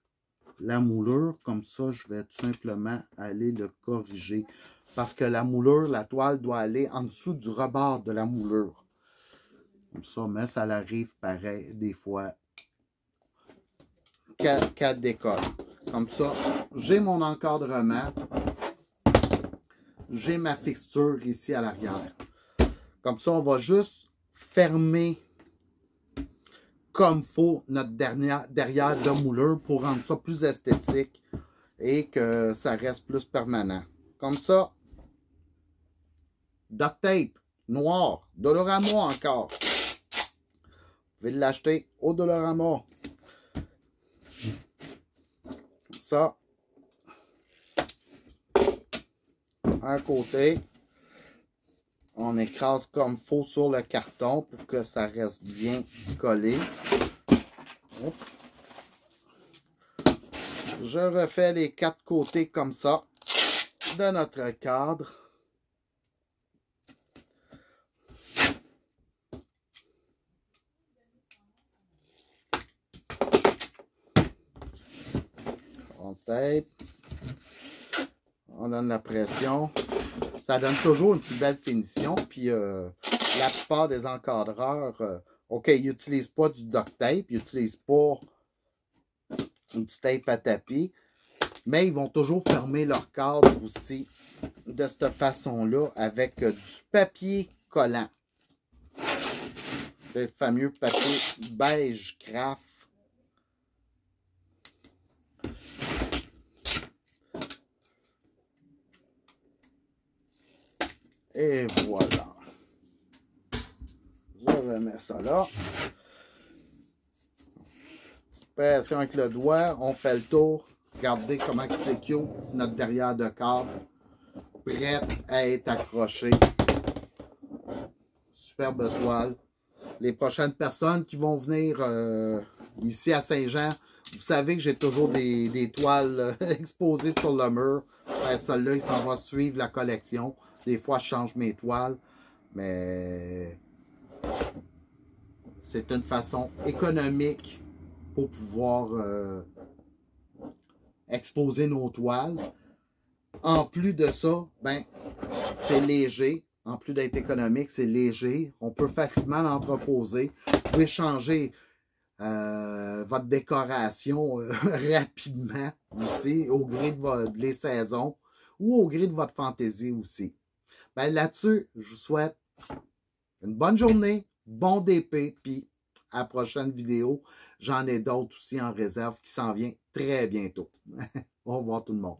Speaker 1: la moulure. Comme ça, je vais tout simplement aller le corriger. Parce que la moulure, la toile doit aller en dessous du rebord de la moulure. Comme ça, mais ça arrive pareil des fois qu'elle décolle. Comme ça, j'ai mon encadrement. J'ai ma fixture ici à l'arrière. Comme ça, on va juste fermer comme faut notre derrière de moulure pour rendre ça plus esthétique et que ça reste plus permanent. Comme ça, duct tape noir, Dollarama encore. Vous pouvez l'acheter au Dollarama. Ça, un côté, on écrase comme faut sur le carton pour que ça reste bien collé. Oups. Je refais les 4 côtés comme ça de notre cadre. On tape. On donne la pression. Ça donne toujours une plus belle finition. Puis la plupart des encadreurs, OK, ils n'utilisent pas du duct tape, ils n'utilisent pas du tape à tapis, mais ils vont toujours fermer leur cadre aussi de cette façon-là avec du papier collant. Le fameux papier beige craft. Et voilà. Je remets ça là. Petite pression avec le doigt. On fait le tour. Regardez comment c'est cute, notre derrière de cadre. Prête à être accrochée. Superbe toile. Les prochaines personnes qui vont venir ici à Saint-Jean, vous savez que j'ai toujours des toiles exposées sur le mur. Celle-là, il s'en va suivre la collection. Des fois, je change mes toiles, mais c'est une façon économique pour pouvoir exposer nos toiles. En plus de ça, ben, c'est léger. En plus d'être économique, c'est léger. On peut facilement l'entreposer. Vous pouvez changer votre décoration rapidement aussi, au gré de les saisons ou au gré de votre fantaisie aussi. Ben, là-dessus, je vous souhaite une bonne journée, bon DP, puis à la prochaine vidéo. J'en ai d'autres aussi en réserve qui s'en viennent très bientôt. Au revoir tout le monde.